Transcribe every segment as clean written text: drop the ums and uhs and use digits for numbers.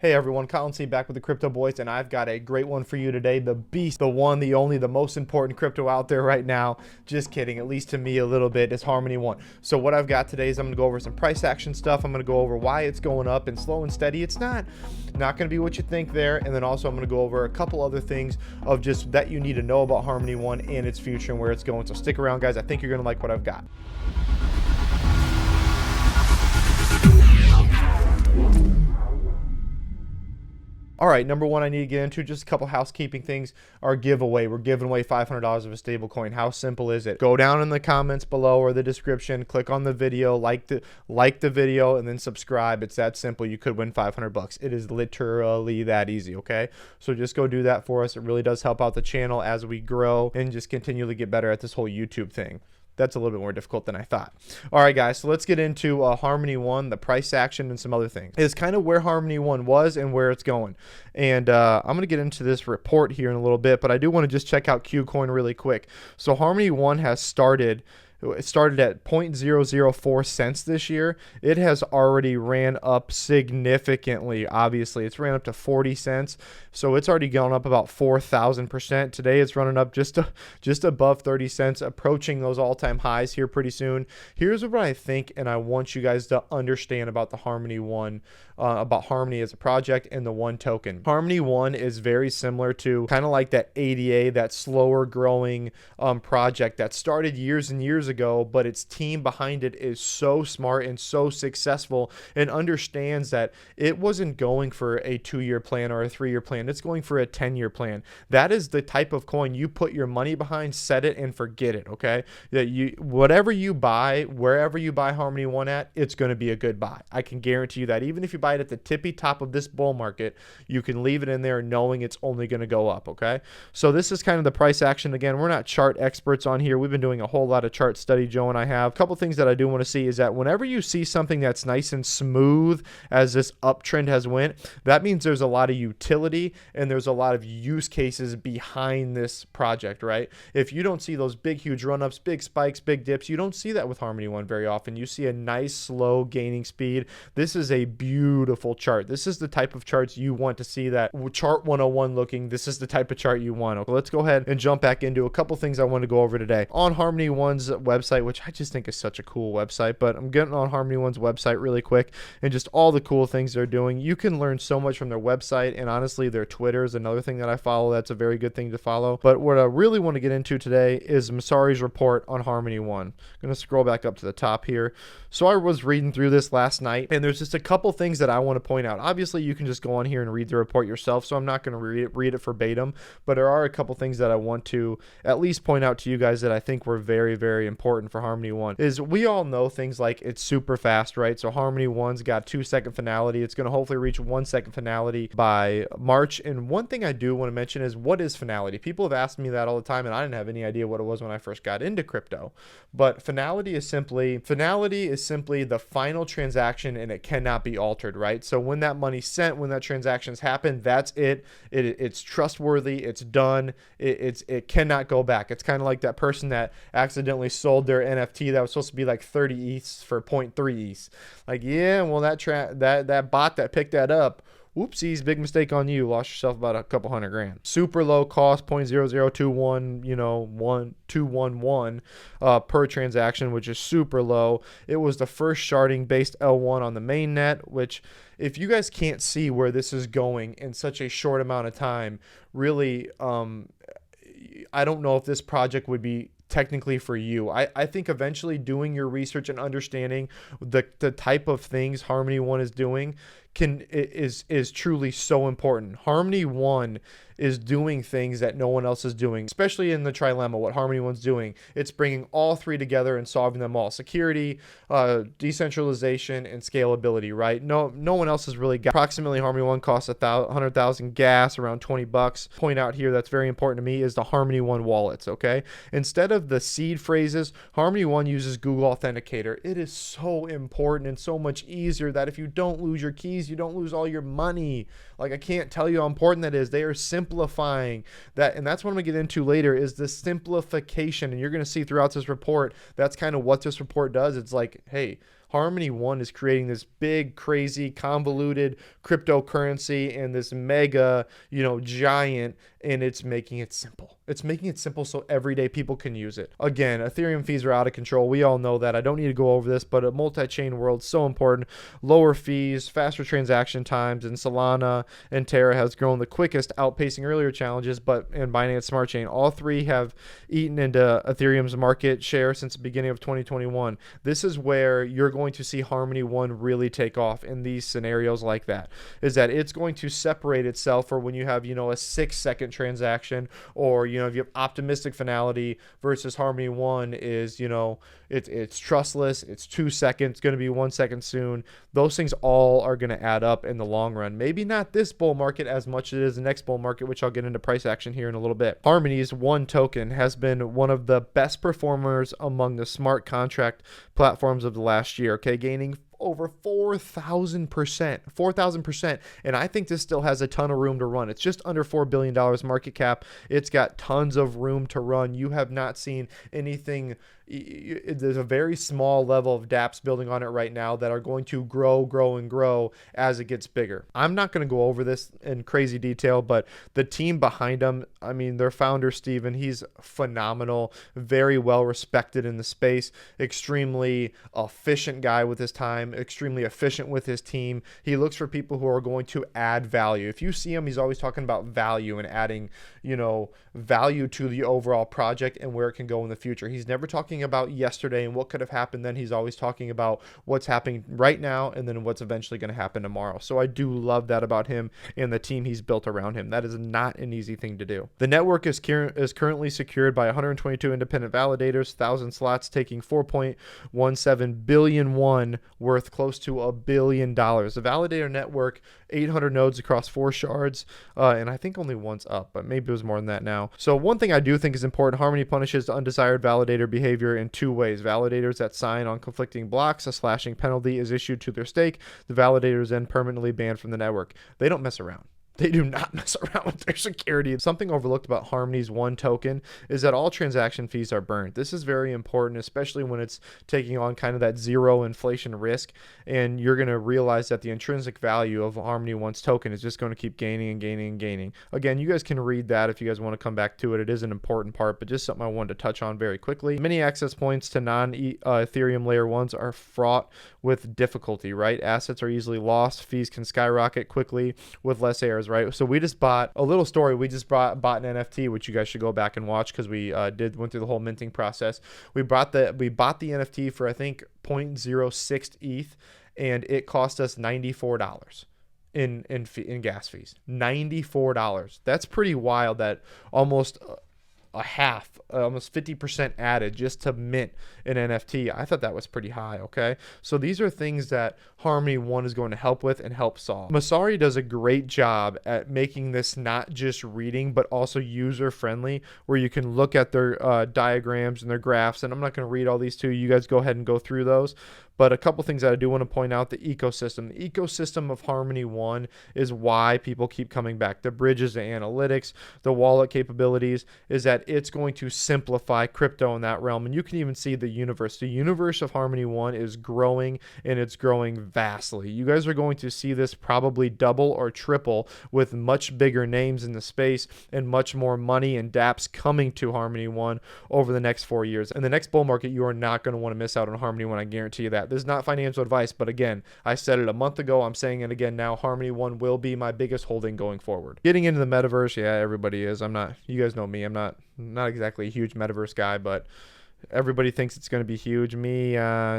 Hey everyone, Colin C back with the Crypto Boys, and I've got a great one for you today. The beast, the one, the only, the most important crypto out there right now. Just kidding, at least to me a little bit, is Harmony One. So what I've got today is I'm going to go over some price action stuff. I'm going to go over why it's going up and slow and steady. It's not going to be what you think there. And then also I'm going to go over a couple other things of just that you need to know about Harmony One and its future and where it's going. So stick around, guys. I think you're going to like what I've got. All right, number one I need to get into, just a couple housekeeping things. Our giveaway. We're giving away $500 of a stable coin. How simple is it? Go down in the comments below or the description, click on the video, like the video, and then subscribe. It's that simple. You could win 500 bucks. It is literally that easy, okay? So just go do that for us. It really does help out the channel as we grow and just continually get better at this whole YouTube thing. That's a little bit more difficult than I thought. All right, guys, so let's get into Harmony One, the price action, and some other things. It's kind of where Harmony One was and where it's going. And I'm going to get into this report here in a little bit, but I do want to just check out KuCoin really quick. So Harmony One has started... It started at 0.004 cents this year. It has already ran up significantly. Obviously, it's ran up to 40 cents. So it's already gone up about 4,000%. Today it's running up just above 30 cents, approaching those all-time highs here pretty soon. Here's what I think, and I want you guys to understand about the Harmony One, about Harmony as a project and the One token. Harmony One is very similar to kind of like that ADA, that slower growing project that started years and years ago, but its team behind it is so smart and so successful and understands that it wasn't going for a 2-year plan or a 3-year plan. It's going for a 10-year plan. That is the type of coin you put your money behind, set it and forget it, okay? That whatever you buy, wherever you buy Harmony One at, it's going to be a good buy. I can guarantee you that. Even if you buy it at the tippy top of this bull market, you can leave it in there knowing it's only going to go up, okay? So this is kind of the price action. Again, we're not chart experts on here. We've been doing a whole lot of chart study, Joe and I have. A couple things that I do want to see is that whenever you see something that's nice and smooth as this uptrend has went, that means there's a lot of utility and there's a lot of use cases behind this project, right? If you don't see those big, huge run-ups, big spikes, big dips, you don't see that with Harmony One very often. You see a nice, slow gaining speed. This is a beautiful chart. This is the type of charts you want to see, that chart 101 looking. This is the type of chart you want. Okay, let's go ahead and jump back into a couple things I want to go over today. On Harmony One's website, which I just think is such a cool website, but I'm getting on Harmony One's website really quick and just all the cool things they're doing. You can learn so much from their website, and honestly, their Twitter is another thing that I follow. That's a very good thing to follow. But what I really want to get into today is Masari's report on Harmony One. I'm going to scroll back up to the top here. So I was reading through this last night, and there's just a couple things that I want to point out. Obviously, you can just go on here and read the report yourself, so I'm not going to read it verbatim, but there are a couple things that I want to at least point out to you guys that I think were very, very important for Harmony One. Is we all know things like it's super fast, right? So Harmony One's got 2-second finality. It's going to hopefully reach 1-second finality by March. And one thing I do want to mention is, what is finality? People have asked me that all the time, and I didn't have any idea what it was when I first got into crypto. But finality is simply the final transaction, and it cannot be altered, right? So when that money's sent, when that transaction's happened, that's it. It's trustworthy. It's done. It cannot go back. It's kind of like that person that accidentally sold their NFT that was supposed to be like 30 ETH for 0.3 ETH. Like, yeah, well, that bot that picked that up, whoopsies, big mistake on you. Lost yourself about a couple $100,000. Super low cost, 0.0021, 211 per transaction, which is super low. It was the first sharding based L1 on the mainnet, which, if you guys can't see where this is going in such a short amount of time, really, I don't know if this project would be technically for you. I think eventually doing your research and understanding the type of things Harmony One is doing is truly so important. Harmony One is doing things that no one else is doing, especially in the trilemma. What Harmony One's doing, it's bringing all three together and solving them all: security, decentralization, and scalability, right? No one else has really got. Approximately Harmony One costs 100,000 gas, around $20. Point out here that's very important to me is the Harmony One wallets, okay? Instead of the seed phrases, Harmony One uses Google Authenticator. It is so important and so much easier that if you don't lose your keys, you don't lose all your money. Like, I can't tell you how important that is. They are simplifying that, and that's what I'm gonna get into later, is the simplification. And you're gonna see throughout this report, that's kind of what this report does. It's like, hey, Harmony One is creating this big, crazy, convoluted cryptocurrency and this mega, giant, and it's making it simple. It's making it simple so everyday people can use it. Again, Ethereum fees are out of control. We all know that. I don't need to go over this, but a multi-chain world, so important. Lower fees, faster transaction times, and Solana and Terra has grown the quickest, outpacing earlier challenges, and Binance Smart Chain. All three have eaten into Ethereum's market share since the beginning of 2021. This is where you're going to see Harmony One really take off in these scenarios like that, is that it's going to separate itself for when you have, a 6-second transaction, or, if you have optimistic finality versus Harmony One is, it's trustless, it's 2 seconds, it's going to be 1 second soon. Those things all are going to add up in the long run. Maybe not this bull market as much as it is the next bull market, which I'll get into price action here in a little bit. Harmony's One token has been one of the best performers among the smart contract platforms of the last year, okay, gaining over 4,000%, and I think this still has a ton of room to run. It's just under $4 billion market cap. It's got tons of room to run. You have not seen anything. There's a very small level of dApps building on it right now that are going to grow as it gets bigger. I'm not going to go over this in crazy detail, but the team behind them, I mean, their founder, Steven, he's phenomenal, very well respected in the space, extremely efficient guy with his time, extremely efficient with his team. He looks for people who are going to add value. If you see him, he's always talking about value and adding, value to the overall project and where it can go in the future. He's never talking about yesterday and what could have happened then. He's always talking about what's happening right now and then what's eventually going to happen tomorrow. So I do love that about him and the team he's built around him. That is not an easy thing to do. The network is currently secured by 122 independent validators, 1,000 slots taking 4.17 billion worth close to $1 billion. The validator network, 800 nodes across 4 shards, and I think only one's up, but maybe it was more than that now. So one thing I do think is important, Harmony punishes undesired validator behavior in 2 ways. Validators that sign on conflicting blocks, a slashing penalty is issued to their stake. The validator is then permanently banned from the network. They don't mess around. They do not mess around with their security. Something overlooked about Harmony's One token is that all transaction fees are burned. This is very important, especially when it's taking on kind of that zero inflation risk, and you're going to realize that the intrinsic value of Harmony One's token is just going to keep gaining and gaining and gaining. Again, you guys can read that if you guys want to come back to it. It is an important part, but just something I wanted to touch on very quickly. Many access points to non-Ethereum layer 1s are fraught with difficulty, right? Assets are easily lost. Fees can skyrocket quickly with less errors, right? So we just bought a little story. We just bought an NFT, which you guys should go back and watch because we went through the whole minting process. We bought the NFT for I think 0.06 ETH, and it cost us $94 in gas fees. $94. That's pretty wild. That almost almost 50% added just to mint an NFT. I thought that was pretty high, okay? So these are things that Harmony One is going to help with and help solve. Masari does a great job at making this not just reading, but also user-friendly, where you can look at their diagrams and their graphs, and I'm not going to read all these to you. You guys go ahead and go through those. But a couple things that I do want to point out, the ecosystem. The ecosystem of Harmony One is why people keep coming back. The bridges, the analytics, the wallet capabilities, is that it's going to simplify crypto in that realm. And you can even see the universe. The universe of Harmony One is growing, and it's growing vastly. You guys are going to see this probably double or triple with much bigger names in the space and much more money and dApps coming to Harmony One over the next 4 years. In the next bull market, you are not going to want to miss out on Harmony One. I guarantee you that. This is not financial advice, but again, I said it a month ago. I'm saying it again now. Harmony One will be my biggest holding going forward. Getting into the metaverse, yeah, everybody is. I'm not. You guys know me. I'm not exactly a huge metaverse guy, but everybody thinks it's going to be huge. Me,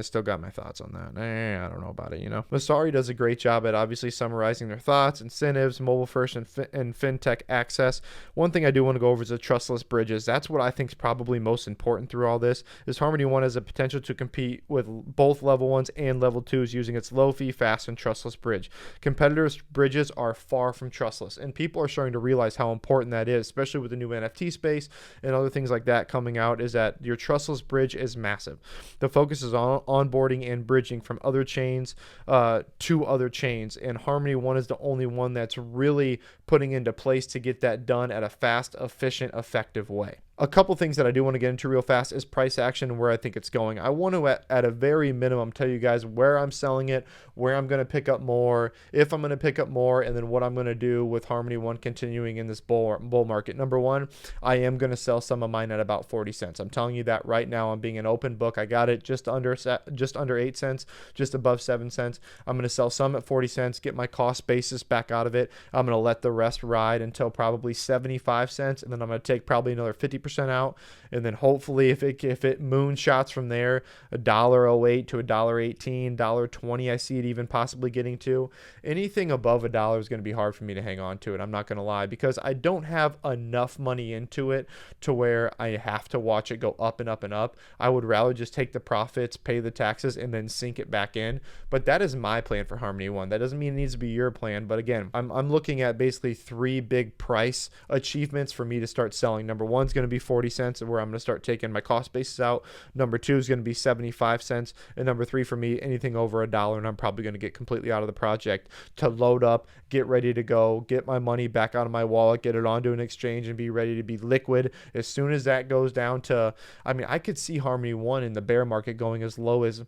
still got my thoughts on that. I don't know about it, Masari does a great job at obviously summarizing their thoughts, incentives, mobile first, and fintech access. One thing I do want to go over is the Trustless Bridges. That's what I think is probably most important through all this, is Harmony One has a potential to compete with both level 1s and level 2s using its low fee, fast, and trustless bridge. Competitors' bridges are far from trustless, and people are starting to realize how important that is, especially with the new NFT space and other things like that coming out, is that your trustless bridge is massive. The focus is on onboarding and bridging from other chains to other chains, and Harmony One is the only one that's really putting into place to get that done at a fast, efficient, effective way. A couple things that I do want to get into real fast is price action and where I think it's going. I want to, at a very minimum, tell you guys where I'm selling it, where I'm going to pick up more, if I'm going to pick up more, and then what I'm going to do with Harmony One continuing in this bull market. Number one, I am going to sell some of mine at about 40 cents. I'm telling you that right now. I'm being an open book. I got it just under 8 cents, just above 7 cents. I'm going to sell some at 40 cents, get my cost basis back out of it. I'm going to let the rest ride until probably 75 cents, and then I'm going to take probably another 50% out, and then hopefully if it moonshots from there, $1.08 to $1.18, $1.20, I see it even possibly getting to. Anything above $1 is going to be hard for me to hang on to it. I'm not going to lie, because I don't have enough money into it to where I have to watch it go up and up and up. I would rather just take the profits, pay the taxes, and then sink it back in. But that is my plan for Harmony One. That doesn't mean it needs to be your plan, but again, I'm looking at basically 3 big price achievements for me to start selling. Number one is going to be 40 cents, where I'm going to start taking my cost basis out. Number 2 is going to be 75 cents, and number 3 for me, anything over $1, and I'm probably going to get completely out of the project to load up, get ready to go, get my money back out of my wallet, get it onto an exchange, and be ready to be liquid as soon as that goes down to, I mean, I could see Harmony One in the bear market going as low as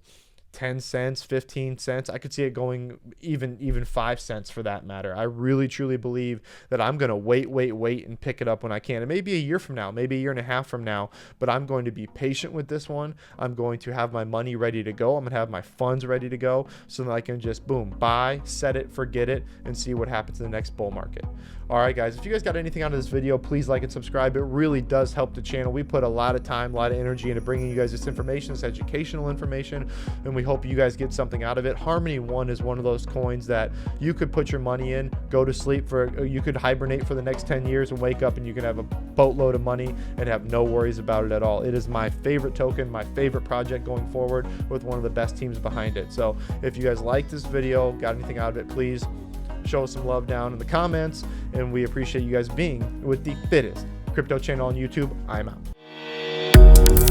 10 cents, 15 cents. I could see it going even 5 cents for that matter. I really truly believe that I'm going to wait and pick it up when I can. It may be a year from now, maybe a year and a half from now, but I'm going to be patient with this one. I'm going to have my money ready to go. I'm going to have my funds ready to go so that I can just boom, buy, set it, forget it, and see what happens in the next bull market. All right, guys, if you guys got anything out of this video, please like and subscribe. It really does help the channel. We put a lot of time, a lot of energy into bringing you guys this information, this educational information, and we hope you guys get something out of it. Harmony One is one of those coins that you could put your money in, go to sleep for, you could hibernate for the next 10 years and wake up and you can have a boatload of money and have no worries about it at all. It is my favorite token, my favorite project going forward, with one of the best teams behind it. So if you guys like this video, got anything out of it, please show us some love down in the comments, and we appreciate you guys being with the fittest crypto channel on YouTube. I'm out.